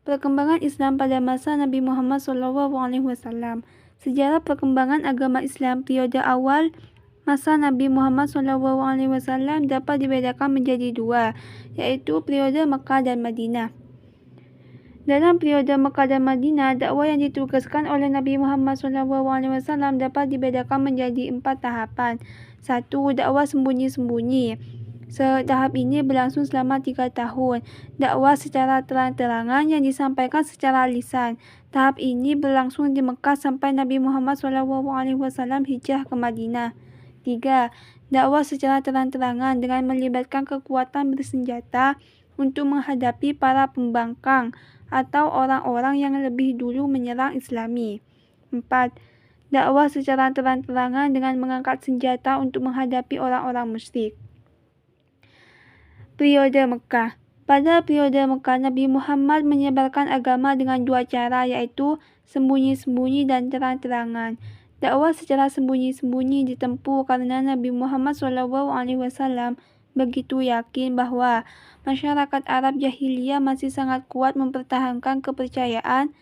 Perkembangan Islam pada masa Nabi Muhammad SAW. Sejarah perkembangan agama Islam periode awal masa Nabi Muhammad SAW dapat dibedakan menjadi dua, yaitu periode Mekah dan Madinah. Dalam periode Mekah dan Madinah, dakwah yang ditugaskan oleh Nabi Muhammad SAW dapat dibedakan menjadi 4 tahapan. 1. Dakwah sembunyi-sembunyi. Tahap ini berlangsung selama 3 tahun. Dakwah secara terang-terangan yang disampaikan secara lisan. Tahap ini berlangsung di Mekah sampai Nabi Muhammad SAW hijrah ke Madinah. 3. Dakwah secara terang-terangan dengan melibatkan kekuatan bersenjata untuk menghadapi para pembangkang atau orang-orang yang lebih dulu menyerang Islami. 4. Dakwah secara terang-terangan dengan mengangkat senjata untuk menghadapi orang-orang musyrik. Periode Mekah. Pada periode Mekah, Nabi Muhammad menyebarkan agama dengan 2 cara, yaitu sembunyi-sembunyi dan terang-terangan. Dakwah secara sembunyi-sembunyi ditempuh karena Nabi Muhammad SAW begitu yakin bahwa masyarakat Arab jahiliyah masih sangat kuat mempertahankan kepercayaan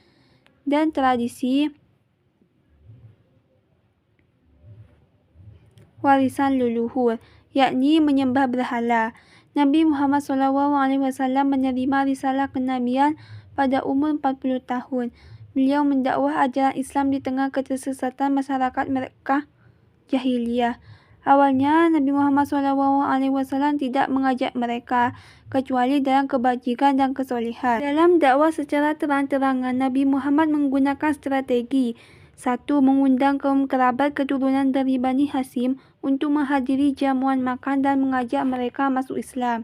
dan tradisi warisan leluhur, yakni menyembah berhala. Nabi Muhammad SAW menerima risalah kenabian pada umur 40 tahun. Beliau mendakwah ajaran Islam di tengah ketersesatan masyarakat Mekah jahiliyah. Awalnya Nabi Muhammad SAW tidak mengajak mereka, kecuali dalam kebajikan dan kesolehan. Dalam dakwah secara terang-terangan, Nabi Muhammad menggunakan strategi. 1. Mengundang kaum kerabat keturunan dari Bani Hashim untuk menghadiri jamuan makan dan mengajak mereka masuk Islam.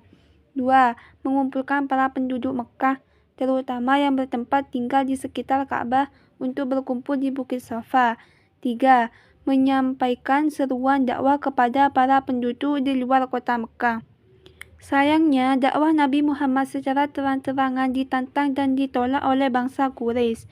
2. Mengumpulkan para penduduk Mekah, terutama yang bertempat tinggal di sekitar Ka'bah, untuk berkumpul di Bukit Safa. 3. Menyampaikan seruan dakwah kepada para penduduk di luar kota Mekah. Sayangnya, dakwah Nabi Muhammad secara terang-terangan ditantang dan ditolak oleh bangsa Quraisy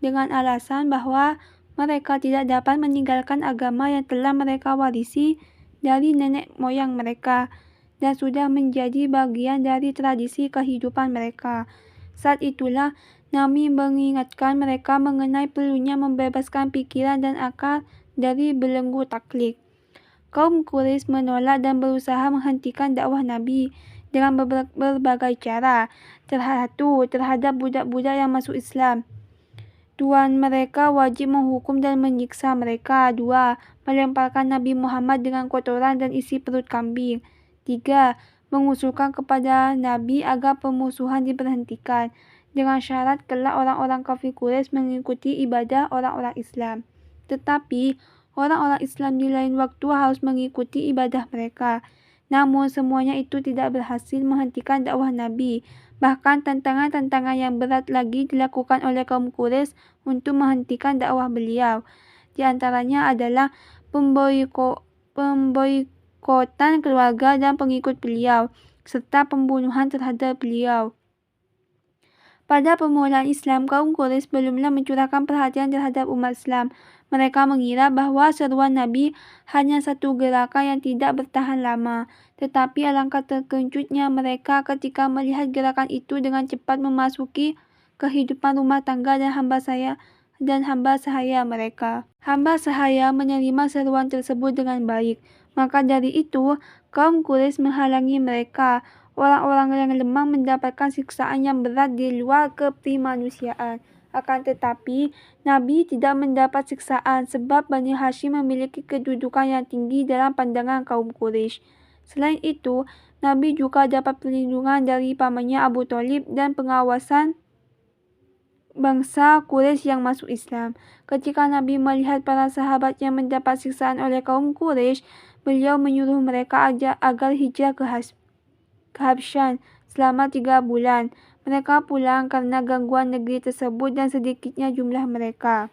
dengan alasan bahwa mereka tidak dapat meninggalkan agama yang telah mereka warisi dari nenek moyang mereka dan sudah menjadi bagian dari tradisi kehidupan mereka. Saat itulah Nabi mengingatkan mereka mengenai perlunya membebaskan pikiran dan akal dari belenggu taklid. Kaum Quraisy menolak dan berusaha menghentikan dakwah Nabi dengan berbagai cara. Terhadap budak-budak yang masuk Islam. Tuan mereka wajib menghukum dan menyiksa mereka. 2. Melemparkan Nabi Muhammad dengan kotoran dan isi perut kambing. 3. Mengusulkan kepada Nabi agar pemusuhan diberhentikan, dengan syarat kelak orang-orang kafir Quraisy mengikuti ibadah orang-orang Islam. Tetapi, orang-orang Islam di lain waktu harus mengikuti ibadah mereka. Namun, semuanya itu tidak berhasil menghentikan dakwah Nabi. Bahkan tantangan-tantangan yang berat lagi dilakukan oleh kaum Quraisy untuk menghentikan dakwah beliau. Di antaranya adalah pemboikotan keluarga dan pengikut beliau, serta pembunuhan terhadap beliau. Pada permulaan Islam, kaum Quraisy belumlah mencurahkan perhatian terhadap umat Islam. Mereka mengira bahwa seruan Nabi hanya satu gerakan yang tidak bertahan lama. Tetapi alangkah terkejutnya mereka ketika melihat gerakan itu dengan cepat memasuki kehidupan rumah tangga dan hamba sahaya mereka. Hamba sahaya menerima seruan tersebut dengan baik. Maka dari itu, kaum Quraisy menghalangi mereka. Orang-orang yang lemah mendapatkan siksaan yang berat di luar keprimanusiaan. Akan tetapi, Nabi tidak mendapat siksaan sebab Bani Hashim memiliki kedudukan yang tinggi dalam pandangan kaum Quraisy. Selain itu, Nabi juga dapat perlindungan dari pamannya Abu Thalib dan pengawasan bangsa Quraisy yang masuk Islam. Ketika Nabi melihat para sahabatnya mendapat siksaan oleh kaum Quraisy, beliau menyuruh mereka agar hijrah ke Habsyan selama 3 bulan. Mereka pulang karena gangguan negeri tersebut dan sedikitnya jumlah mereka.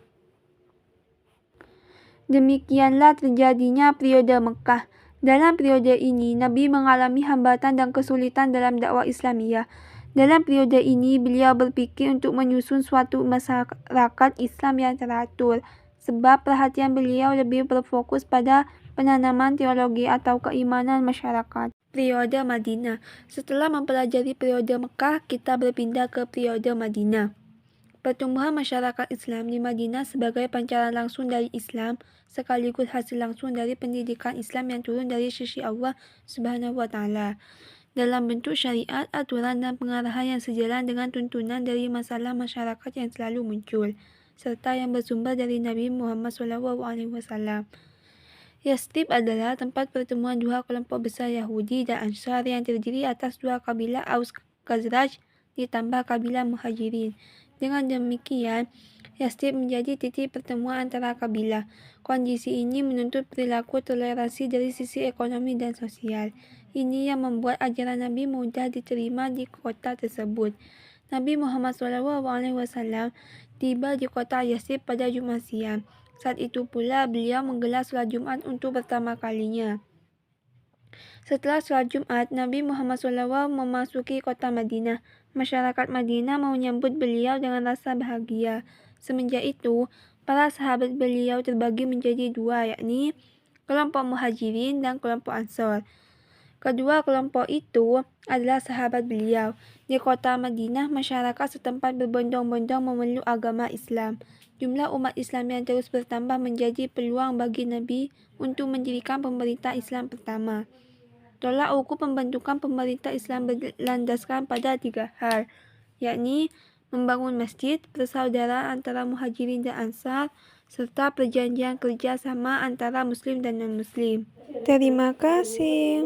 Demikianlah terjadinya periode Mekah. Dalam periode ini, Nabi mengalami hambatan dan kesulitan dalam dakwah Islamiyah. Dalam periode ini, beliau berpikir untuk menyusun suatu masyarakat Islam yang teratur, sebab perhatian beliau lebih berfokus pada penanaman teologi atau keimanan masyarakat. periode Madinah. Setelah mempelajari periode Mekah, kita berpindah ke periode Madinah. Pertumbuhan masyarakat Islam di Madinah sebagai pancaran langsung dari Islam, sekaligus hasil langsung dari pendidikan Islam yang turun dari sisi Allah Subhanahu wa Ta'ala, dalam bentuk syariat, aturan, dan pengarahan yang sejalan dengan tuntunan dari masalah masyarakat yang selalu muncul, serta yang bersumber dari Nabi Muhammad SAW. Yathrib adalah tempat pertemuan dua kelompok besar Yahudi dan Ansar yang terdiri atas dua kabilah Aus Khazraj ditambah kabilah Muhajirin. Dengan demikian, Yathrib menjadi titik pertemuan antara kabilah. Kondisi ini menuntut perilaku toleransi dari sisi ekonomi dan sosial. Ini yang membuat ajaran Nabi mudah diterima di kota tersebut. Nabi Muhammad SAW tiba di kota Yathrib pada Jumat siang. Saat itu pula beliau menggelar sholat Jumat untuk pertama kalinya. Setelah sholat Jumat, Nabi Muhammad SAW memasuki kota Madinah. Masyarakat Madinah menyambut beliau dengan rasa bahagia. Semenjak itu, para sahabat beliau terbagi menjadi dua, yakni kelompok Muhajirin dan kelompok Ansor. Kedua kelompok itu adalah sahabat beliau. Di kota Madinah, masyarakat setempat berbondong-bondong memeluk agama Islam. Jumlah umat Islam yang terus bertambah menjadi peluang bagi Nabi untuk mendirikan pemerintah Islam pertama. Tolak ukur pembentukan pemerintah Islam berlandaskan pada 3 hal, yakni membangun masjid, persaudaraan antara Muhajirin dan Ansar, serta perjanjian kerja sama antara Muslim dan non-Muslim. Terima kasih.